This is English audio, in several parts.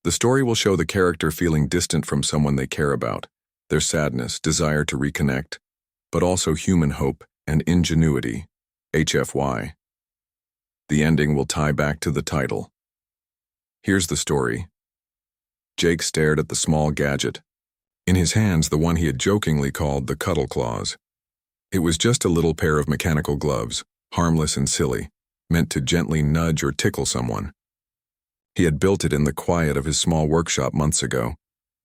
The story will show the character feeling distant from someone they care about, their sadness, desire to reconnect, but also human hope and ingenuity, HFY. The ending will tie back to the title. Here's the story. Jake stared at the small gadget. In his hands, the one he had jokingly called the Cuddle claws. It was just a little pair of mechanical gloves, harmless and silly, meant to gently nudge or tickle someone. He had built it in the quiet of his small workshop months ago,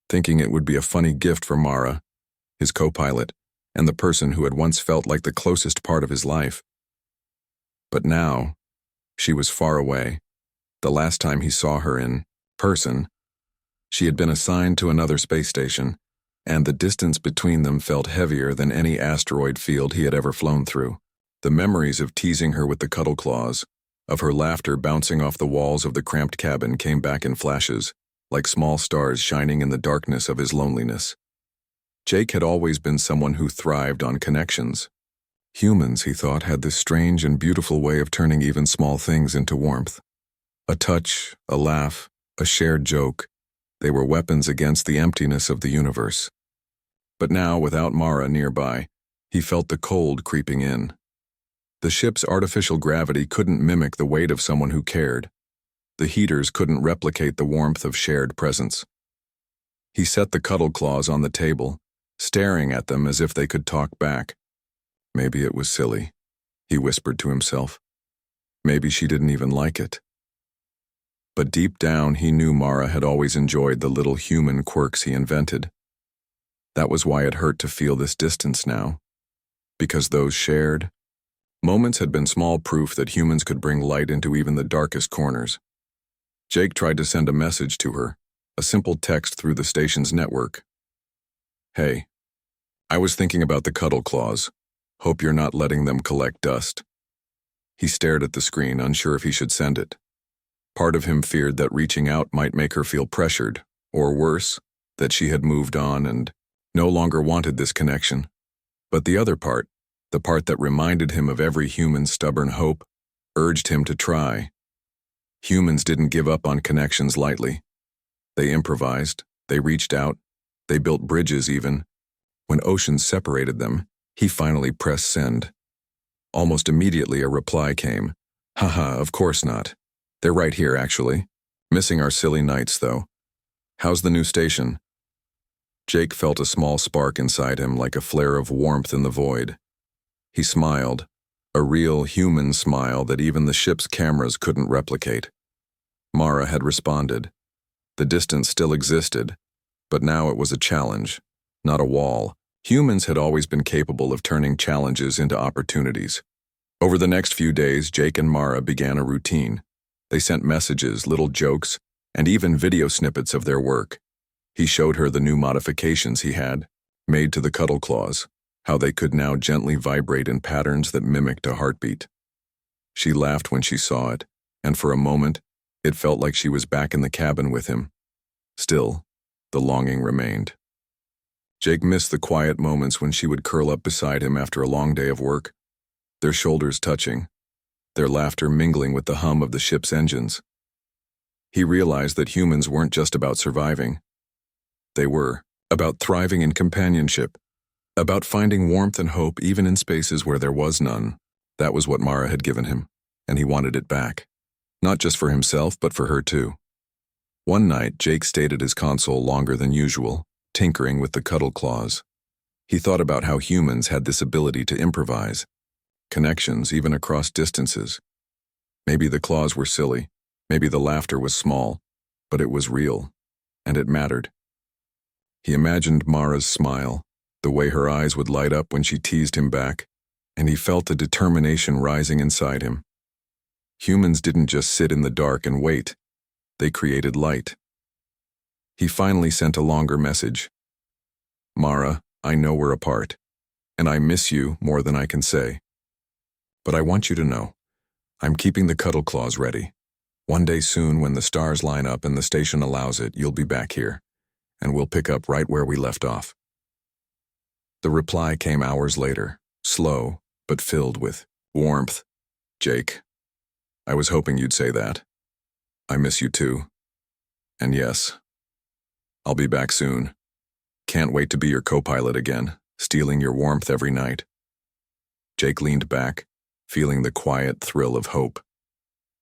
thinking it would be a funny gift for Mara, his co-pilot, and the person who had once felt like the closest part of his life. But now, she was far away. The last time he saw her in person, she had been assigned to another space station, and the distance between them felt heavier than any asteroid field he had ever flown through. The memories of teasing her with the Cuddle claws, of her laughter bouncing off the walls of the cramped cabin came back in flashes, like small stars shining in the darkness of his loneliness. Jake had always been someone who thrived on connections. Humans, he thought, had this strange and beautiful way of turning even small things into warmth. A touch, a laugh, a shared joke. They were weapons against the emptiness of the universe. But now, without Mara nearby, he felt the cold creeping in. The ship's artificial gravity couldn't mimic the weight of someone who cared. The heaters couldn't replicate the warmth of shared presence. He set the Cuddle claws on the table, staring at them as if they could talk back. Maybe it was silly, he whispered to himself. Maybe she didn't even like it. But deep down, he knew Mara had always enjoyed the little human quirks he invented. That was why it hurt to feel this distance now. Because those shared moments had been small proof that humans could bring light into even the darkest corners. Jake tried to send a message to her, a simple text through the station's network. Hey, I was thinking about the Cuddle claws. Hope you're not letting them collect dust. He stared at the screen, unsure if he should send it. Part of him feared that reaching out might make her feel pressured, or worse, that she had moved on and no longer wanted this connection. But the other part, the part that reminded him of every human's stubborn hope, urged him to try. Humans didn't give up on connections lightly. They improvised, they reached out, they built bridges even. When oceans separated them, he finally pressed send. Almost immediately a reply came. Haha, of course not. They're right here, actually. Missing our silly nights, though. How's the new station? Jake felt a small spark inside him, like a flare of warmth in the void. He smiled, a real human smile that even the ship's cameras couldn't replicate. Mara had responded. The distance still existed, but now it was a challenge, not a wall. Humans had always been capable of turning challenges into opportunities. Over the next few days, Jake and Mara began a routine. They sent messages, little jokes, and even video snippets of their work. He showed her the new modifications he had made to the Cuddle claws, how they could now gently vibrate in patterns that mimicked a heartbeat. She laughed when she saw it, and for a moment, it felt like she was back in the cabin with him. Still, the longing remained. Jake missed the quiet moments when she would curl up beside him after a long day of work, their shoulders touching, their laughter mingling with the hum of the ship's engines. He realized that humans weren't just about surviving. They were about thriving in companionship, about finding warmth and hope even in spaces where there was none. That was what Mara had given him, and he wanted it back. Not just for himself, but for her too. One night, Jake stayed at his console longer than usual, tinkering with the Cuddle claws. He thought about how humans had this ability to improvise, connections even across distances. Maybe the claws were silly, maybe the laughter was small, but it was real, and it mattered. He imagined Mara's smile, the way her eyes would light up when she teased him back, and he felt a determination rising inside him. Humans didn't just sit in the dark and wait, they created light. He finally sent a longer message. Mara, I know we're apart, and I miss you more than I can say. But I want you to know, I'm keeping the Cuddle claws ready. One day soon, when the stars line up and the station allows it, you'll be back here, and we'll pick up right where we left off. The reply came hours later, slow, but filled with warmth. Jake, I was hoping you'd say that. I miss you too. And yes, I'll be back soon. Can't wait to be your co-pilot again, stealing your warmth every night. Jake leaned back, feeling the quiet thrill of hope.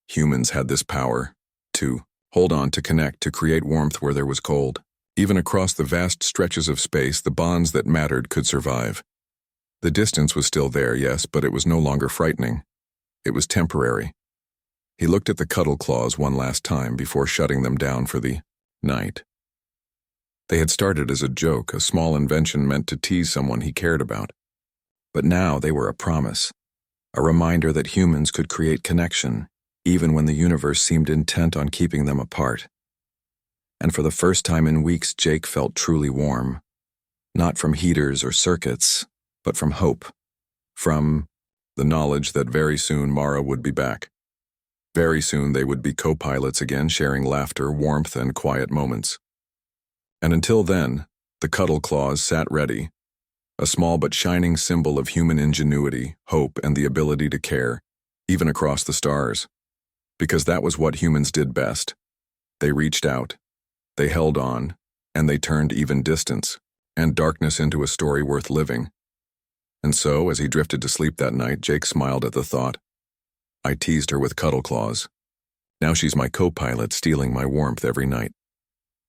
Humans had this power to hold on, to connect, to create warmth where there was cold. Even across the vast stretches of space, the bonds that mattered could survive. The distance was still there, yes, but it was no longer frightening. It was temporary. He looked at the cuddle claws one last time before shutting them down for the night. They had started as a joke, a small invention meant to tease someone he cared about. But now they were a promise, a reminder that humans could create connection, even when the universe seemed intent on keeping them apart. And for the first time in weeks, Jake felt truly warm. Not from heaters or circuits, but from hope. From the knowledge that very soon Mara would be back. Very soon they would be co-pilots again, sharing laughter, warmth, and quiet moments. And until then, the cuddle claws sat ready, a small but shining symbol of human ingenuity, hope, and the ability to care, even across the stars. Because that was what humans did best. They reached out, they held on, and they turned even distance and darkness into a story worth living. And so, as he drifted to sleep that night, Jake smiled at the thought. I teased her with cuddle claws. Now she's my co-pilot, stealing my warmth every night.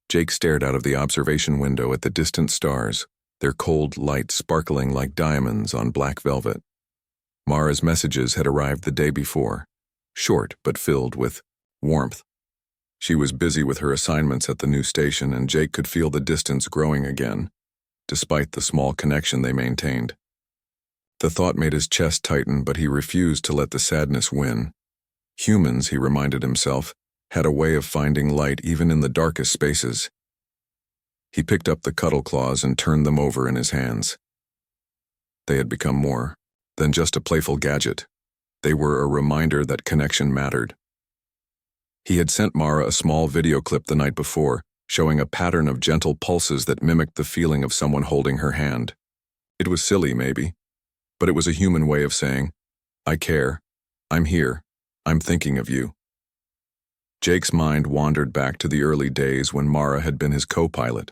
Jake stared out of the observation window at the distant stars, their cold light sparkling like diamonds on black velvet. Mara's messages had arrived the day before, short but filled with warmth. She was busy with her assignments at the new station, and Jake could feel the distance growing again, despite the small connection they maintained. The thought made his chest tighten, but he refused to let the sadness win. Humans, he reminded himself, had a way of finding light even in the darkest spaces. He picked up the cuddle claws and turned them over in his hands. They had become more than just a playful gadget. They were a reminder that connection mattered. He had sent Mara a small video clip the night before, showing a pattern of gentle pulses that mimicked the feeling of someone holding her hand. It was silly, maybe, but it was a human way of saying, I care, I'm here, I'm thinking of you. Jake's mind wandered back to the early days when Mara had been his co-pilot.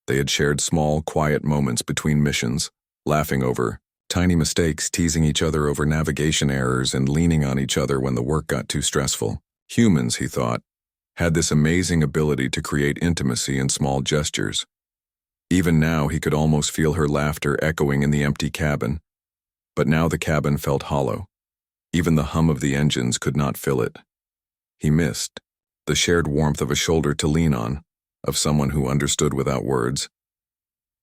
They had shared small, quiet moments between missions, laughing over tiny mistakes, teasing each other over navigation errors, and leaning on each other when the work got too stressful. Humans, he thought, had this amazing ability to create intimacy in small gestures. Even now, he could almost feel her laughter echoing in the empty cabin. But now the cabin felt hollow. Even the hum of the engines could not fill it. He missed the shared warmth of a shoulder to lean on, of someone who understood without words.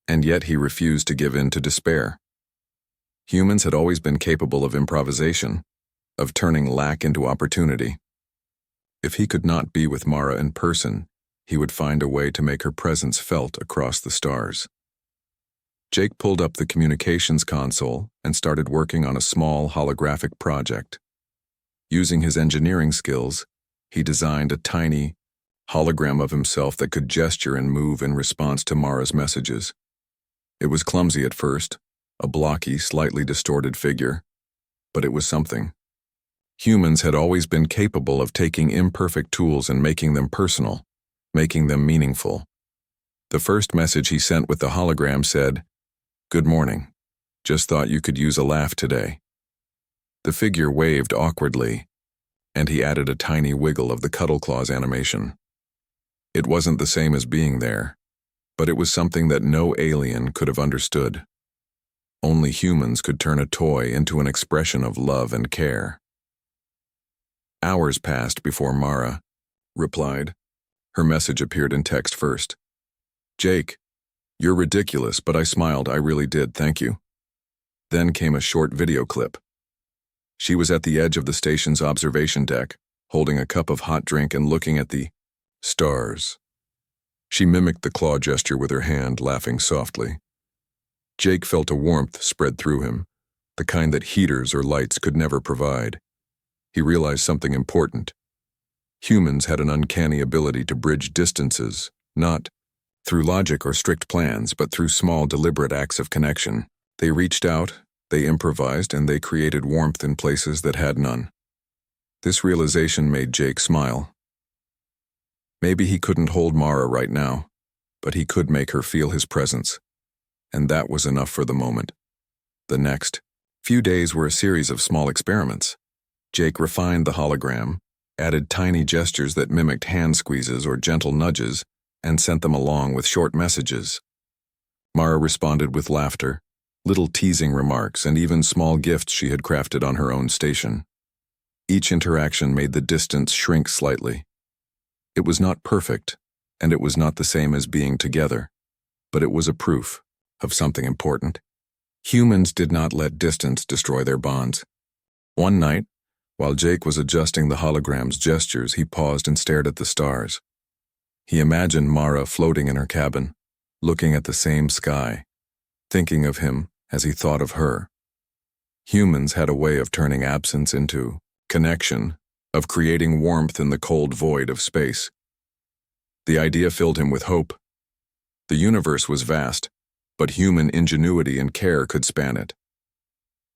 And yet he refused to give in to despair. Humans had always been capable of improvisation, of turning lack into opportunity. If he could not be with Mara in person, he would find a way to make her presence felt across the stars. Jake pulled up the communications console and started working on a small holographic project. Using his engineering skills, he designed a tiny hologram of himself that could gesture and move in response to Mara's messages. It was clumsy at first, a blocky, slightly distorted figure, but it was something. Humans had always been capable of taking imperfect tools and making them personal, making them meaningful. The first message he sent with the hologram said, "Good morning. Just thought you could use a laugh today." The figure waved awkwardly, and he added a tiny wiggle of the cuddle claws animation. It wasn't the same as being there, but it was something that no alien could have understood. Only humans could turn a toy into an expression of love and care. Hours passed before Mara replied. Her message appeared in text first. "Jake, you're ridiculous, but I smiled. I really did, thank you." Then came a short video clip. She was at the edge of the station's observation deck, holding a cup of hot drink and looking at the stars. She mimicked the claw gesture with her hand, laughing softly. Jake felt a warmth spread through him, the kind that heaters or lights could never provide. He realized something important. Humans had an uncanny ability to bridge distances, not through logic or strict plans, but through small, deliberate acts of connection. They reached out, they improvised, and they created warmth in places that had none. This realization made Jake smile. Maybe he couldn't hold Mara right now, but he could make her feel his presence, and that was enough for the moment. The next few days were a series of small experiments. Jake refined the hologram, added tiny gestures that mimicked hand squeezes or gentle nudges, and sent them along with short messages. Mara responded with laughter, little teasing remarks, and even small gifts she had crafted on her own station. Each interaction made the distance shrink slightly. It was not perfect, and it was not the same as being together, but it was a proof of something important. Humans did not let distance destroy their bonds. One night, while Jake was adjusting the hologram's gestures, he paused and stared at the stars. He imagined Mara floating in her cabin, looking at the same sky, thinking of him as he thought of her. Humans had a way of turning absence into connection, of creating warmth in the cold void of space. The idea filled him with hope. The universe was vast, but human ingenuity and care could span it.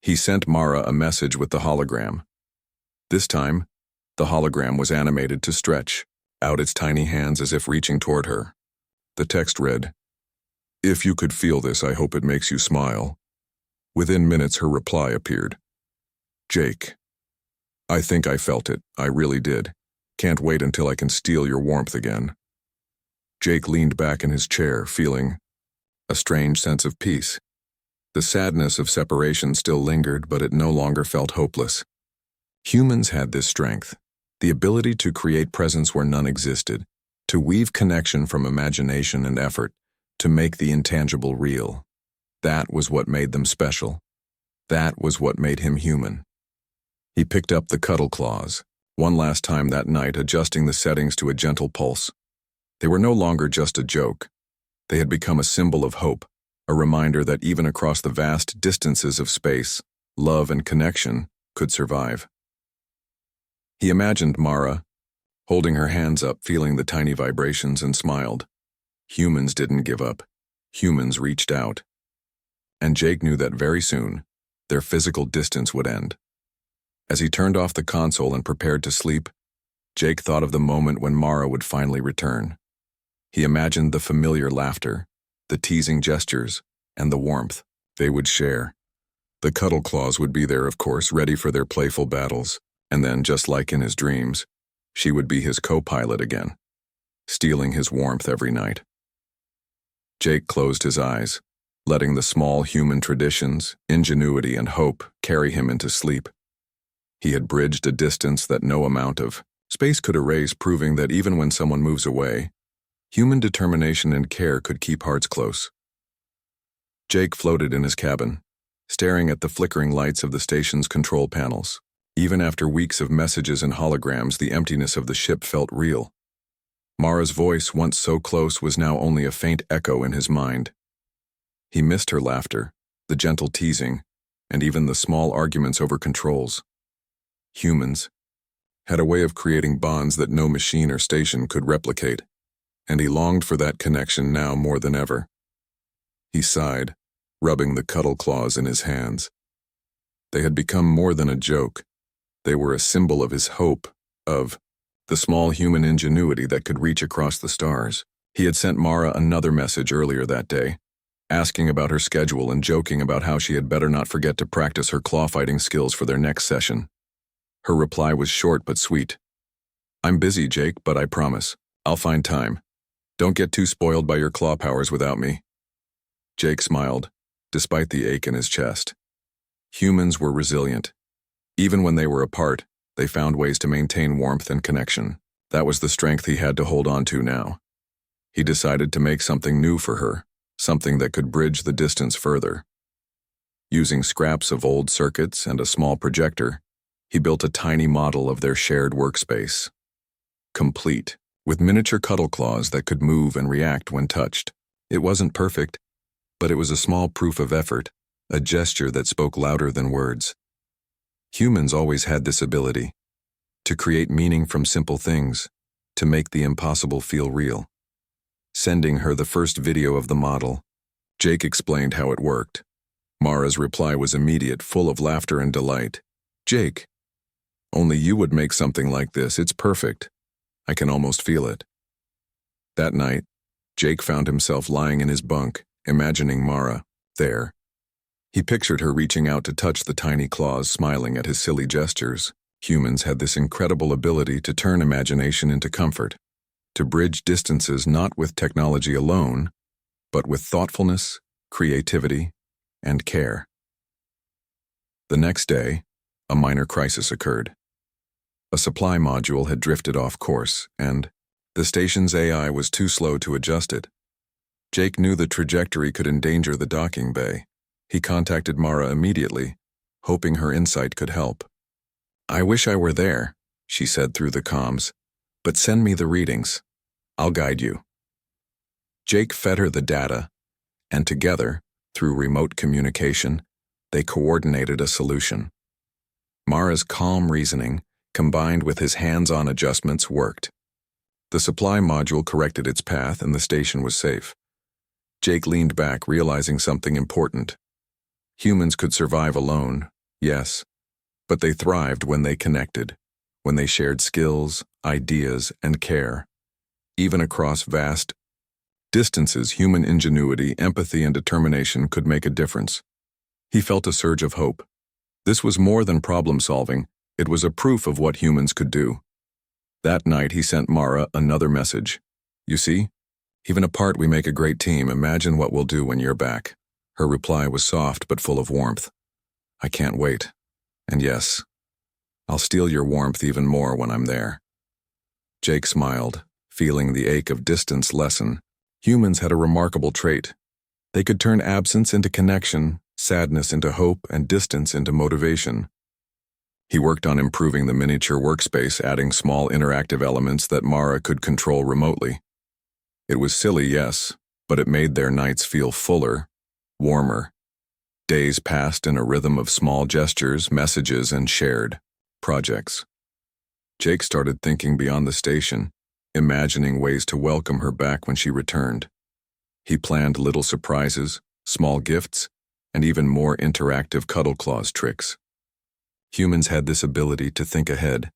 He sent Mara a message with the hologram. This time, the hologram was animated to stretch out its tiny hands as if reaching toward her. The text read, "If you could feel this, I hope it makes you smile." Within minutes, her reply appeared. "Jake, I think I felt it. I really did. Can't wait until I can steal your warmth again." Jake leaned back in his chair, feeling a strange sense of peace. The sadness of separation still lingered, but it no longer felt hopeless. Humans had this strength, the ability to create presence where none existed, to weave connection from imagination and effort, to make the intangible real. That was what made them special. That was what made him human. He picked up the Cuddle claws, one last time that night, adjusting the settings to a gentle pulse. They were no longer just a joke. They had become a symbol of hope, a reminder that even across the vast distances of space, love and connection could survive. He imagined Mara, holding her hands up, feeling the tiny vibrations, and smiled. Humans didn't give up. Humans reached out. And Jake knew that very soon, their physical distance would end. As he turned off the console and prepared to sleep, Jake thought of the moment when Mara would finally return. He imagined the familiar laughter, the teasing gestures, and the warmth they would share. The Cuddle claws would be there, of course, ready for their playful battles, and then, just like in his dreams, she would be his co-pilot again, stealing his warmth every night. Jake closed his eyes, letting the small human traditions, ingenuity, and hope carry him into sleep. He had bridged a distance that no amount of space could erase, proving that even when someone moves away, human determination and care could keep hearts close. Jake floated in his cabin, staring at the flickering lights of the station's control panels. Even after weeks of messages and holograms, the emptiness of the ship felt real. Mara's voice, once so close, was now only a faint echo in his mind. He missed her laughter, the gentle teasing, and even the small arguments over controls. Humans had a way of creating bonds that no machine or station could replicate, and he longed for that connection now more than ever. He sighed, rubbing the Cuddle claws in his hands. They had become more than a joke. They were a symbol of his hope, of the small human ingenuity that could reach across the stars. He had sent Mara another message earlier that day, asking about her schedule and joking about how she had better not forget to practice her claw fighting skills for their next session. Her reply was short but sweet. "I'm busy, Jake, but I promise, I'll find time. Don't get too spoiled by your claw powers without me." Jake smiled, despite the ache in his chest. Humans were resilient. Even when they were apart, they found ways to maintain warmth and connection. That was the strength he had to hold on to now. He decided to make something new for her, something that could bridge the distance further. Using scraps of old circuits and a small projector, he built a tiny model of their shared workspace. Complete, with miniature Cuddle claws that could move and react when touched. It wasn't perfect, but it was a small proof of effort, a gesture that spoke louder than words. Humans always had this ability, to create meaning from simple things, to make the impossible feel real. Sending her the first video of the model, Jake explained how it worked. Mara's reply was immediate, full of laughter and delight. "Jake, only you would make something like this. It's perfect. I can almost feel it." That night, Jake found himself lying in his bunk, imagining Mara there. He pictured her reaching out to touch the tiny claws, smiling at his silly gestures. Humans had this incredible ability to turn imagination into comfort, to bridge distances not with technology alone, but with thoughtfulness, creativity, and care. The next day, a minor crisis occurred. A supply module had drifted off course, and the station's AI was too slow to adjust it. Jake knew the trajectory could endanger the docking bay. He contacted Mara immediately, hoping her insight could help. "I wish I were there," she said through the comms, "but send me the readings. I'll guide you." Jake fed her the data, and together, through remote communication, they coordinated a solution. Mara's calm reasoning, combined with his hands-on adjustments, worked. The supply module corrected its path and the station was safe. Jake leaned back, realizing something important. Humans could survive alone, yes, but they thrived when they connected, when they shared skills, ideas, and care. Even across vast distances, human ingenuity, empathy, and determination could make a difference. He felt a surge of hope. This was more than problem-solving, it was a proof of what humans could do. That night, he sent Mara another message. "You see? Even apart, we make a great team. Imagine what we'll do when you're back." Her reply was soft but full of warmth. "I can't wait. And yes, I'll steal your warmth even more when I'm there." Jake smiled, feeling the ache of distance lessen. Humans had a remarkable trait. They could turn absence into connection, sadness into hope, and distance into motivation. He worked on improving the miniature workspace, adding small interactive elements that Mara could control remotely. It was silly, yes, but it made their nights feel fuller, warmer. Days passed in a rhythm of small gestures, messages, and shared projects. Jake started thinking beyond the station, imagining ways to welcome her back when she returned. He planned little surprises, small gifts, and even more interactive cuddle claws tricks. Humans had this ability to think ahead,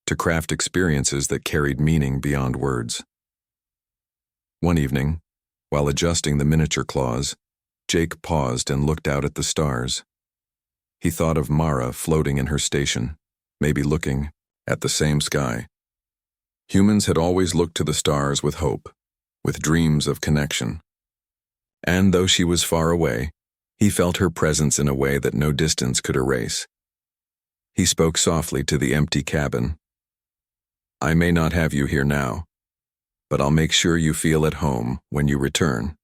to craft experiences that carried meaning beyond words. One evening, while adjusting the miniature claws, Jake paused and looked out at the stars. He thought of Mara floating in her station, maybe looking at the same sky. Humans had always looked to the stars with hope, with dreams of connection. And though she was far away, he felt her presence in a way that no distance could erase. He spoke softly to the empty cabin. "I may not have you here now, but I'll make sure you feel at home when you return."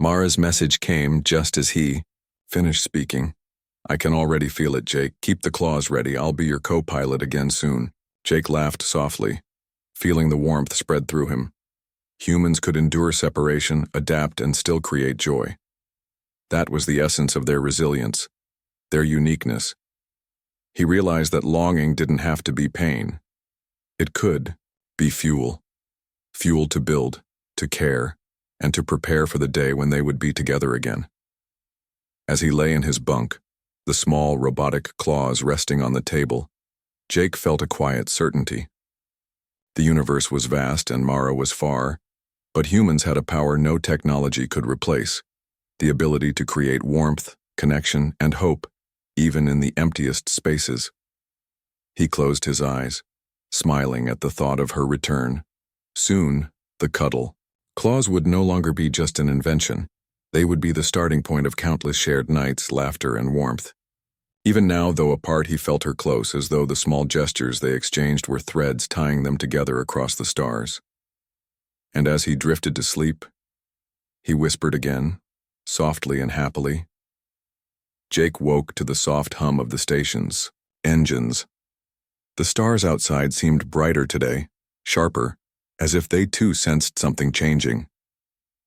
Mara's message came just as he finished speaking. "I can already feel it, Jake. Keep the claws ready. I'll be your co-pilot again soon." Jake laughed softly, feeling the warmth spread through him. Humans could endure separation, adapt, and still create joy. That was the essence of their resilience, their uniqueness. He realized that longing didn't have to be pain. It could be fuel. Fuel to build, to care, and to prepare for the day when they would be together again. As he lay in his bunk, the small robotic claws resting on the table, Jake felt a quiet certainty. The universe was vast and Mara was far, but humans had a power no technology could replace, the ability to create warmth, connection, and hope, even in the emptiest spaces. He closed his eyes, smiling at the thought of her return. Soon, the cuddle claws would no longer be just an invention. They would be the starting point of countless shared nights, laughter, and warmth. Even now, though apart, he felt her close, as though the small gestures they exchanged were threads tying them together across the stars. And as he drifted to sleep, he whispered again, softly and happily. Jake woke to the soft hum of the station's engines. The stars outside seemed brighter today, sharper, as if they too sensed something changing.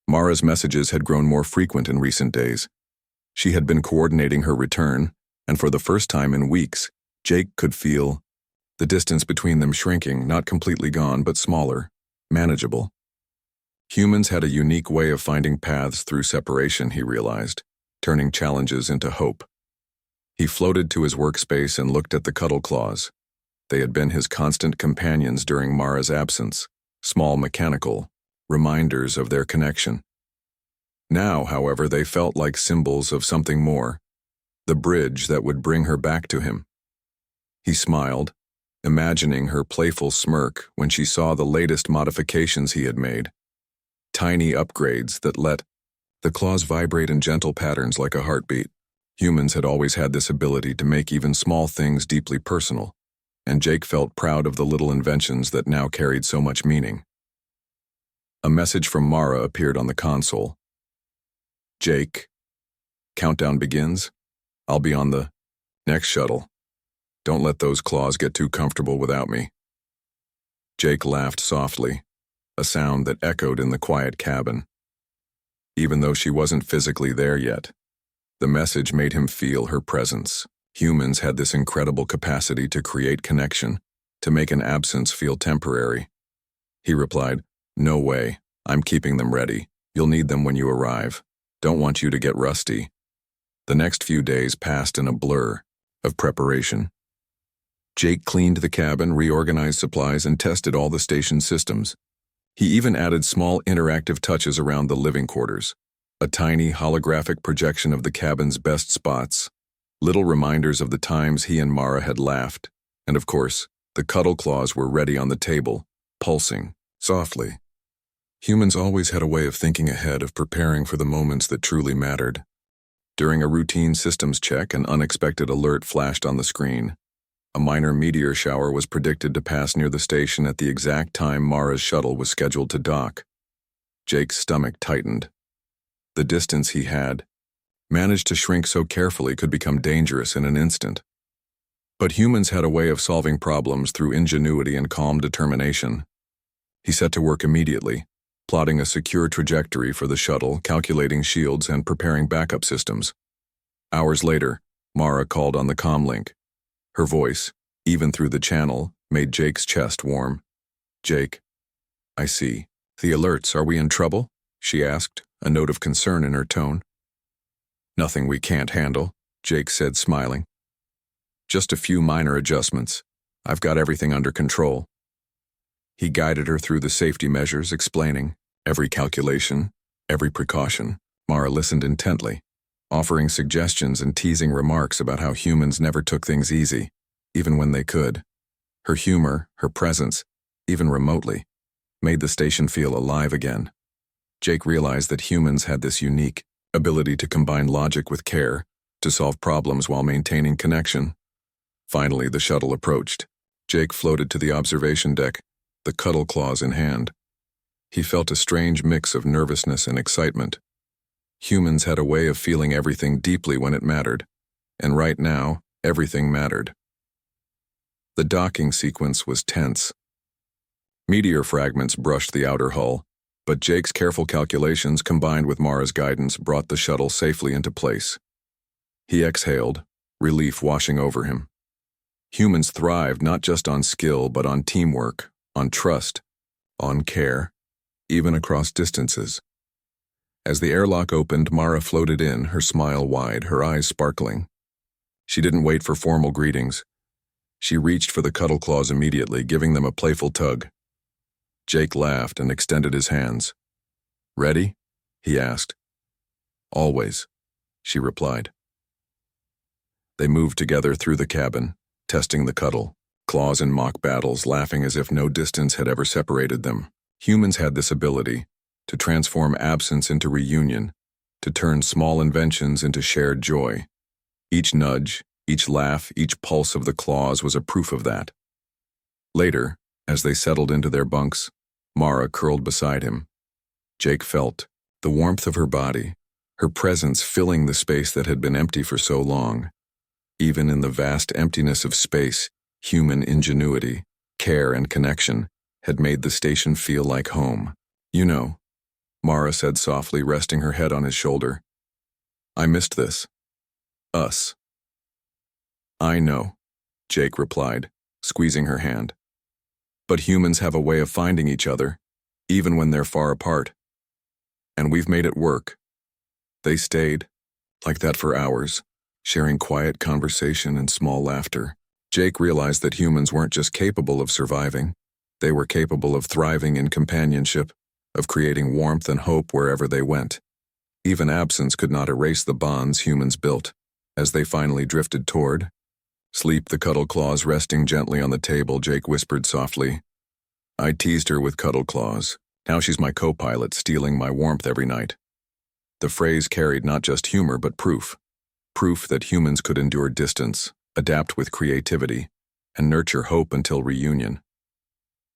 Mara's messages had grown more frequent in recent days. She had been coordinating her return, and for the first time in weeks, Jake could feel the distance between them shrinking, not completely gone, but smaller, manageable. Humans had a unique way of finding paths through separation, he realized, turning challenges into hope. He floated to his workspace and looked at the cuddle claws. They had been his constant companions during Mara's absence, small mechanical reminders of their connection. Now, however, they felt like symbols of something more, the bridge that would bring her back to him. He smiled, imagining her playful smirk when she saw the latest modifications he had made. Tiny upgrades that let the claws vibrate in gentle patterns like a heartbeat. Humans had always had this ability to make even small things deeply personal, and Jake felt proud of the little inventions that now carried so much meaning. A message from Mara appeared on the console. Jake, countdown begins. I'll be on the next shuttle. Don't let those claws get too comfortable without me. Jake laughed softly, a sound that echoed in the quiet cabin. Even though she wasn't physically there yet, the message made him feel her presence. Humans had this incredible capacity to create connection, to make an absence feel temporary. He replied, "No way, I'm keeping them ready. You'll need them when you arrive. Don't want you to get rusty." The next few days passed in a blur of preparation. Jake cleaned the cabin, reorganized supplies, and tested all the station systems. He even added small interactive touches around the living quarters. A tiny holographic projection of the cabin's best spots, little reminders of the times he and Mara had laughed, and of course, the cuddle claws were ready on the table, pulsing softly. Humans always had a way of thinking ahead, of preparing for the moments that truly mattered. During a routine systems check, an unexpected alert flashed on the screen. A minor meteor shower was predicted to pass near the station at the exact time Mara's shuttle was scheduled to dock. Jake's stomach tightened. The distance he had managed to shrink so carefully could become dangerous in an instant. But humans had a way of solving problems through ingenuity and calm determination. He set to work immediately, plotting a secure trajectory for the shuttle, calculating shields, and preparing backup systems. Hours later, Mara called on the comlink. Her voice, even through the channel, made Jake's chest warm. "Jake, I see. The alerts, are we in trouble?" she asked, a note of concern in her tone. "Nothing we can't handle," Jake said, smiling. "Just a few minor adjustments. I've got everything under control." He guided her through the safety measures, explaining every calculation, every precaution. Mara listened intently, offering suggestions and teasing remarks about how humans never took things easy, even when they could. Her humor, her presence, even remotely, made the station feel alive again. Jake realized that humans had this unique ability to combine logic with care, to solve problems while maintaining connection. Finally, the shuttle approached. Jake floated to the observation deck, the cuddle claws in hand. He felt a strange mix of nervousness and excitement. Humans had a way of feeling everything deeply when it mattered, and right now, everything mattered. The docking sequence was tense. Meteor fragments brushed the outer hull, but Jake's careful calculations combined with Mara's guidance brought the shuttle safely into place. He exhaled, relief washing over him. Humans thrived not just on skill but on teamwork, on trust, on care, even across distances. As the airlock opened, Mara floated in, her smile wide, her eyes sparkling. She didn't wait for formal greetings. She reached for the cuddle claws immediately, giving them a playful tug. Jake laughed and extended his hands. "Ready?" he asked. "Always," she replied. They moved together through the cabin, testing the cuddle, claws in mock battles, laughing as if no distance had ever separated them. Humans had this ability to transform absence into reunion, to turn small inventions into shared joy. Each nudge, each laugh, each pulse of the claws was a proof of that. Later, as they settled into their bunks, Mara curled beside him. Jake felt the warmth of her body, her presence filling the space that had been empty for so long. Even in the vast emptiness of space, human ingenuity, care, and connection had made the station feel like home. "You know," Mara said softly, resting her head on his shoulder, "I missed this. Us." "I know," Jake replied, squeezing her hand. "But humans have a way of finding each other, even when they're far apart. And we've made it work." They stayed, like that for hours, sharing quiet conversation and small laughter. Jake realized that humans weren't just capable of surviving, They were capable of thriving in companionship, of creating warmth and hope wherever they went. Even absence could not erase the bonds humans built. As they finally drifted toward sleep, the Cuddle claws resting gently on the table, Jake whispered softly, "I teased her with Cuddle claws. Now she's my co-pilot, stealing my warmth every night." The phrase carried not just humor but proof. Proof that humans could endure distance, adapt with creativity, and nurture hope until reunion.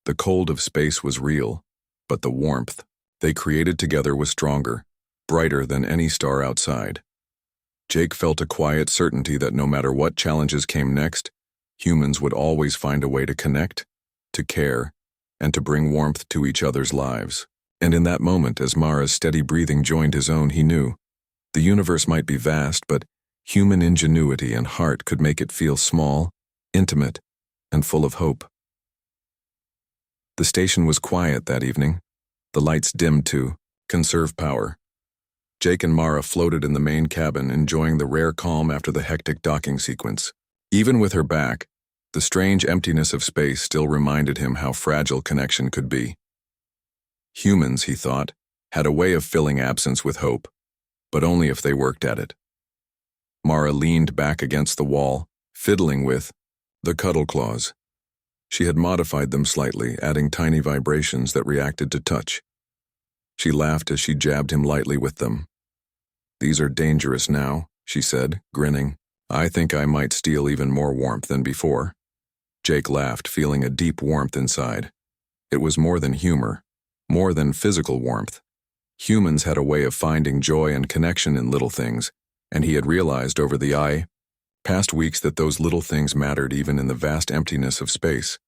The cold of space was real, but the warmth they created together was stronger, brighter than any star outside. Jake felt a quiet certainty that no matter what challenges came next, humans would always find a way to connect, to care, and to bring warmth to each other's lives. And in that moment, as Mara's steady breathing joined his own, he knew the universe might be vast, but human ingenuity and heart could make it feel small, intimate, and full of hope. The station was quiet that evening, the lights dimmed to conserve power. Jake and Mara floated in the main cabin, enjoying the rare calm after the hectic docking sequence. Even with her back, the strange emptiness of space still reminded him how fragile connection could be. Humans, he thought, had a way of filling absence with hope, but only if they worked at it. Mara leaned back against the wall, fiddling with the Cuddle claws. She had modified them slightly, adding tiny vibrations that reacted to touch. She laughed as she jabbed him lightly with them. "These are dangerous now," she said, grinning. "I think I might steal even more warmth than before." Jake laughed, feeling a deep warmth inside. It was more than humor, more than physical warmth. Humans had a way of finding joy and connection in little things, and he had realized over the past weeks that those little things mattered even in the vast emptiness of space.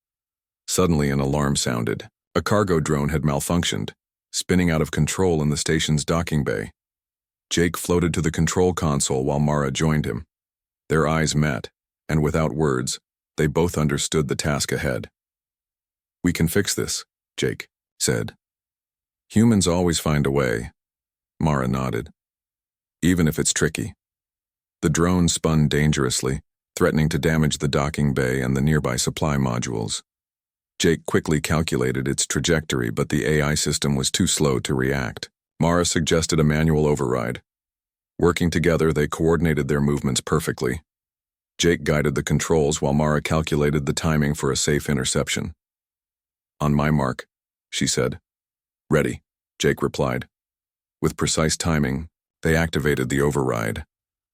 Suddenly an alarm sounded. A cargo drone had malfunctioned, spinning out of control in the station's docking bay. Jake floated to the control console while Mara joined him. Their eyes met, and without words, they both understood the task ahead. "We can fix this," Jake said. "Humans always find a way." Mara nodded. "Even if it's tricky." The drone spun dangerously, threatening to damage the docking bay and the nearby supply modules. Jake quickly calculated its trajectory, but the AI system was too slow to react. Mara suggested a manual override. Working together, they coordinated their movements perfectly. Jake guided the controls while Mara calculated the timing for a safe interception. "On my mark," she said. "Ready," Jake replied. With precise timing, they activated the override.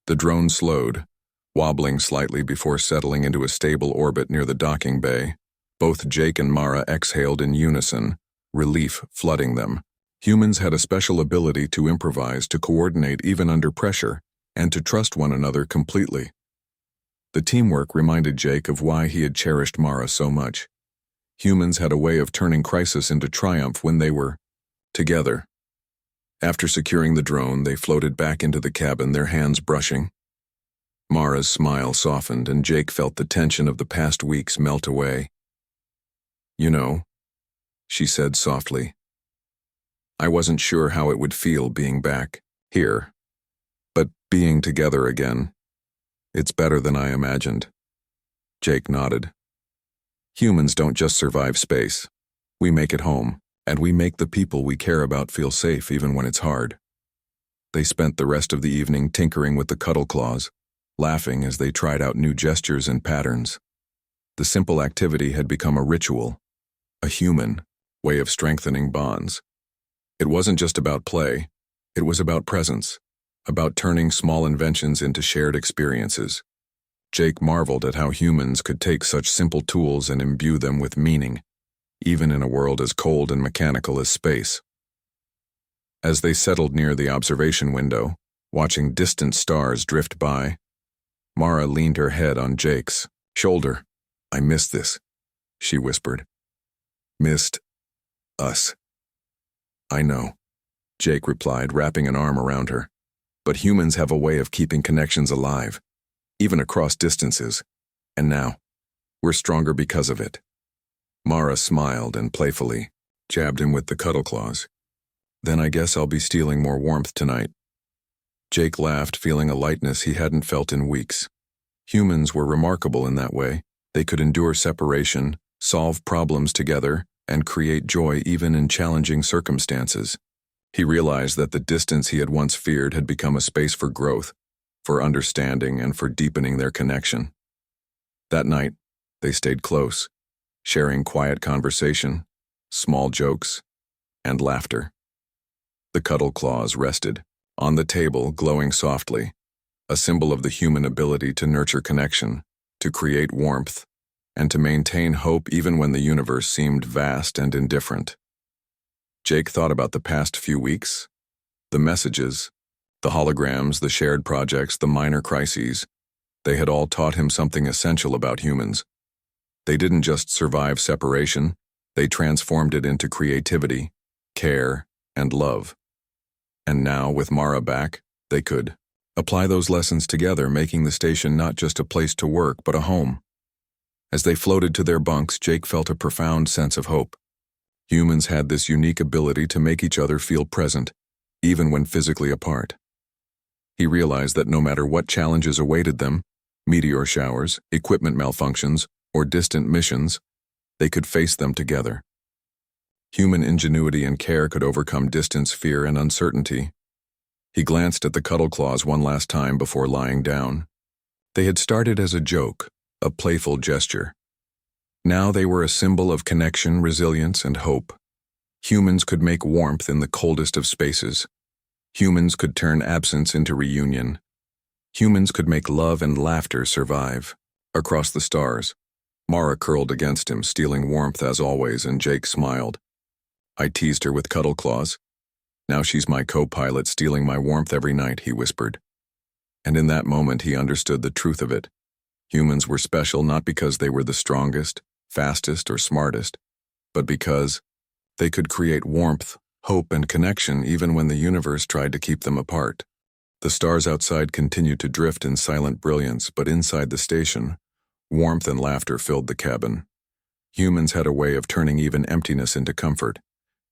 The drone slowed, wobbling slightly before settling into a stable orbit near the docking bay. Both Jake and Mara exhaled in unison, relief flooding them. Humans had a special ability to improvise, to coordinate even under pressure, and to trust one another completely. The teamwork reminded Jake of why he had cherished Mara so much. Humans had a way of turning crisis into triumph when they were together. After securing the drone, they floated back into the cabin, their hands brushing. Mara's smile softened, and Jake felt the tension of the past weeks melt away. "You know," she said softly, "I wasn't sure how it would feel being back here, but being together again, it's better than I imagined." Jake nodded. "Humans don't just survive space. We make it home, and we make the people we care about feel safe even when it's hard." They spent the rest of the evening tinkering with the Cuddle claws, laughing as they tried out new gestures and patterns. The simple activity had become a ritual, a human way of strengthening bonds. It wasn't just about play, it was about presence, about turning small inventions into shared experiences. Jake marveled at how humans could take such simple tools and imbue them with meaning, even in a world as cold and mechanical as space. As they settled near the observation window, watching distant stars drift by, Mara leaned her head on Jake's shoulder. "I missed this," she whispered. "Missed us." "I know," Jake replied, wrapping an arm around her. "But humans have a way of keeping connections alive, even across distances. And now, we're stronger because of it." Mara smiled and playfully jabbed him with the Cuddle claws. "Then I guess I'll be stealing more warmth tonight." Jake laughed, feeling a lightness he hadn't felt in weeks. Humans were remarkable in that way. They could endure separation, solve problems together, and create joy even in challenging circumstances. He realized that the distance he had once feared had become a space for growth, for understanding, and for deepening their connection. That night, they stayed close, sharing quiet conversation, small jokes, and laughter. The cuddle claws rested on the table, glowing softly, a symbol of the human ability to nurture connection, to create warmth, and to maintain hope even when the universe seemed vast and indifferent. Jake thought about the past few weeks, the messages, the holograms, the shared projects, the minor crises. They had all taught him something essential about humans. They didn't just survive separation, they transformed it into creativity, care, and love. And now, with Mara back, they could apply those lessons together, making the station not just a place to work, but a home. As they floated to their bunks, Jake felt a profound sense of hope. Humans had this unique ability to make each other feel present, even when physically apart. He realized that no matter what challenges awaited them, meteor showers, equipment malfunctions, or distant missions, they could face them together. Human ingenuity and care could overcome distance, fear, and uncertainty. He glanced at the cuddle claws one last time before lying down. They had started as a joke, a playful gesture. Now they were a symbol of connection, resilience, and hope. Humans could make warmth in the coldest of spaces. Humans could turn absence into reunion. Humans could make love and laughter survive. Across the stars, Mara curled against him, stealing warmth as always, and Jake smiled. I teased her with cuddle claws. Now she's my co-pilot, stealing my warmth every night, he whispered. And in that moment he understood the truth of it. Humans were special not because they were the strongest, fastest, or smartest, but because they could create warmth, hope, and connection even when the universe tried to keep them apart. The stars outside continued to drift in silent brilliance, but inside the station, warmth and laughter filled the cabin. Humans had a way of turning even emptiness into comfort,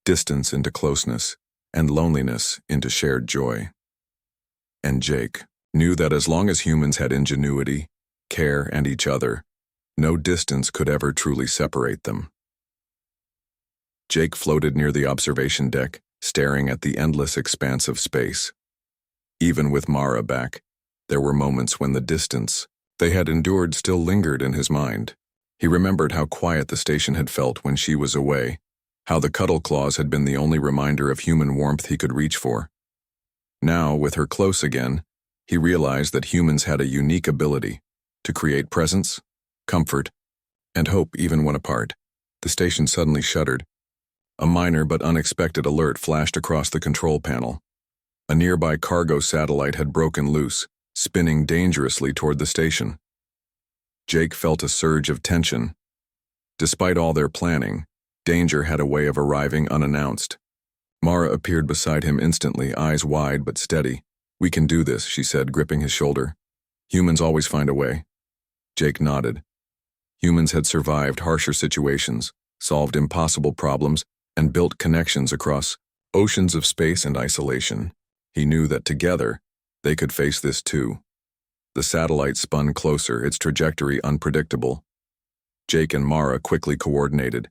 distance into closeness, and loneliness into shared joy. And Jake knew that as long as humans had ingenuity, care, and each other, no distance could ever truly separate them. Jake floated near the observation deck, staring at the endless expanse of space. Even with Mara back, there were moments when the distance they had endured still lingered in his mind. He remembered how quiet the station had felt when she was away, how the cuddle claws had been the only reminder of human warmth he could reach for. Now, with her close again, he realized that humans had a unique ability to create presence, comfort, and hope even when apart. The station suddenly shuddered. A minor but unexpected alert flashed across the control panel. A nearby cargo satellite had broken loose, spinning dangerously toward the station. Jake felt a surge of tension. Despite all their planning, danger had a way of arriving unannounced. Mara appeared beside him instantly, eyes wide but steady. "We can do this," she said, gripping his shoulder. "Humans always find a way." Jake nodded. Humans had survived harsher situations, solved impossible problems, and built connections across oceans of space and isolation. He knew that together, they could face this too. The satellite spun closer, its trajectory unpredictable. Jake and Mara quickly coordinated.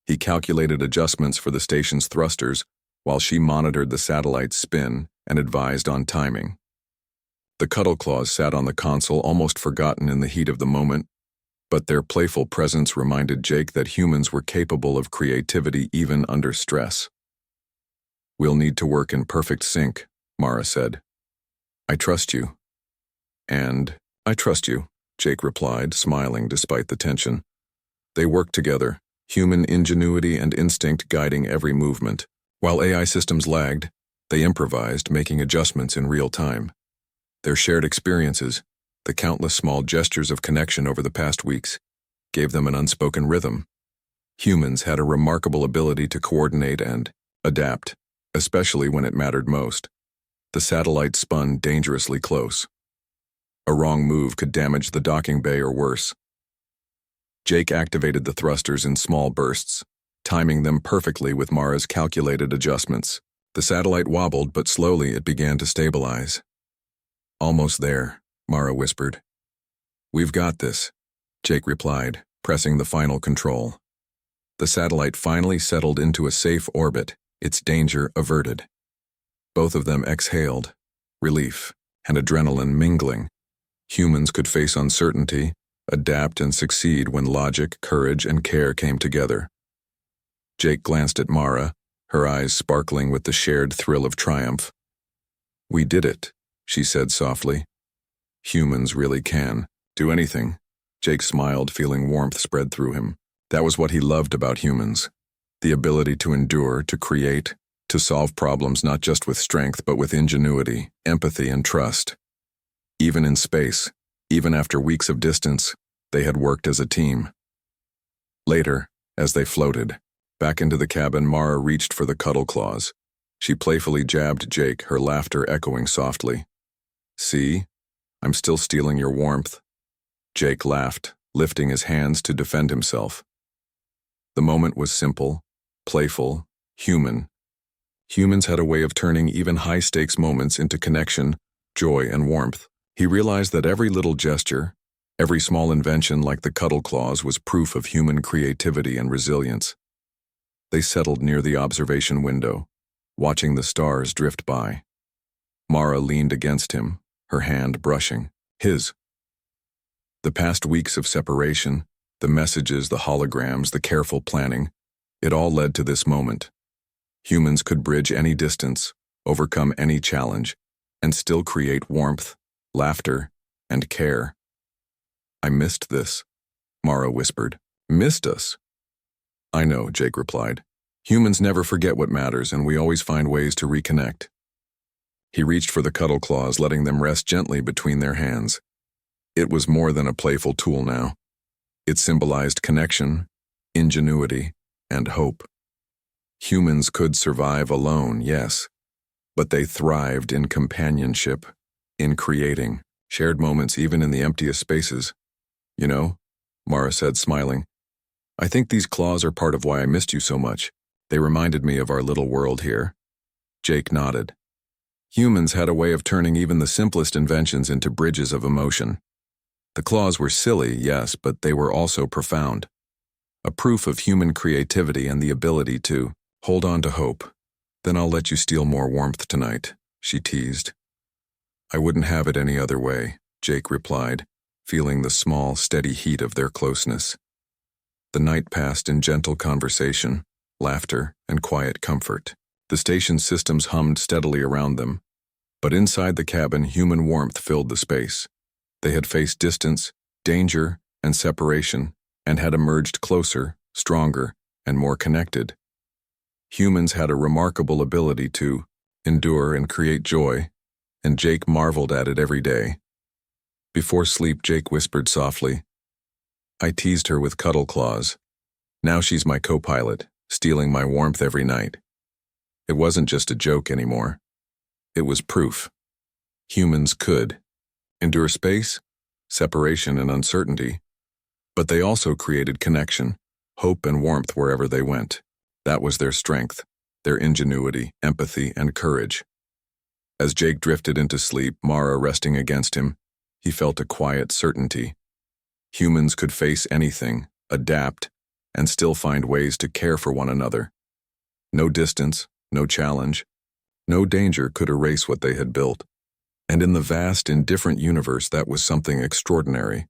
He calculated adjustments for the station's thrusters, while she monitored the satellite's spin and advised on timing. The cuddle claws sat on the console, almost forgotten in the heat of the moment, but their playful presence reminded Jake that humans were capable of creativity even under stress. "We'll need to work in perfect sync," Mara said. "I trust you." "And I trust you," Jake replied, smiling despite the tension. They worked together, human ingenuity and instinct guiding every movement. While AI systems lagged, they improvised, making adjustments in real time. Their shared experiences, the countless small gestures of connection over the past weeks, gave them an unspoken rhythm. Humans had a remarkable ability to coordinate and adapt, especially when it mattered most. The satellite spun dangerously close. A wrong move could damage the docking bay or worse. Jake activated the thrusters in small bursts, timing them perfectly with Mara's calculated adjustments. The satellite wobbled, but slowly it began to stabilize. "Almost there," Mara whispered. "We've got this," Jake replied, pressing the final control. The satellite finally settled into a safe orbit, its danger averted. Both of them exhaled, relief and adrenaline mingling. Humans could face uncertainty, adapt and succeed when logic, courage, and care came together. Jake glanced at Mara, her eyes sparkling with the shared thrill of triumph. "We did it," she said softly. "Humans really can do anything." Jake smiled, feeling warmth spread through him. That was what he loved about humans. The ability to endure, to create, to solve problems not just with strength but with ingenuity, empathy, and trust. Even in space, even after weeks of distance, they had worked as a team. Later, as they floated back into the cabin, Mara reached for the cuddle claws. She playfully jabbed Jake, her laughter echoing softly. "See? I'm still stealing your warmth." Jake laughed, lifting his hands to defend himself. The moment was simple, playful, human. Humans had a way of turning even high-stakes moments into connection, joy, and warmth. He realized that every little gesture, every small invention like the cuddle claws was proof of human creativity and resilience. They settled near the observation window, watching the stars drift by. Mara leaned against him, her hand brushing his. The past weeks of separation, the messages, the holograms, the careful planning, it all led to this moment. Humans could bridge any distance, overcome any challenge, and still create warmth, laughter, and care. "I missed this," Mara whispered. "Missed us?" "I know," Jake replied. "Humans never forget what matters, and we always find ways to reconnect." He reached for the cuddle claws, letting them rest gently between their hands. It was more than a playful tool now. It symbolized connection, ingenuity, and hope. Humans could survive alone, yes, but they thrived in companionship, in creating, shared moments even in the emptiest spaces. "You know," Mara said, smiling, "I think these claws are part of why I missed you so much. They reminded me of our little world here." Jake nodded. Humans had a way of turning even the simplest inventions into bridges of emotion. The claws were silly, yes, but they were also profound. A proof of human creativity and the ability to hold on to hope. "Then I'll let you steal more warmth tonight," she teased. "I wouldn't have it any other way," Jake replied, feeling the small, steady heat of their closeness. The night passed in gentle conversation, laughter, and quiet comfort. The station's systems hummed steadily around them, but inside the cabin, human warmth filled the space. They had faced distance, danger, and separation, and had emerged closer, stronger, and more connected. Humans had a remarkable ability to endure and create joy, and Jake marveled at it every day. Before sleep, Jake whispered softly, "I teased her with cuddle claws. Now she's my co-pilot, stealing my warmth every night." It wasn't just a joke anymore. It was proof. Humans could endure space, separation, and uncertainty, but they also created connection, hope, and warmth wherever they went. That was their strength, their ingenuity, empathy, and courage. As Jake drifted into sleep, Mara resting against him, he felt a quiet certainty. Humans could face anything, adapt, and still find ways to care for one another. No distance, no challenge, no danger could erase what they had built. And in the vast, indifferent universe, that was something extraordinary.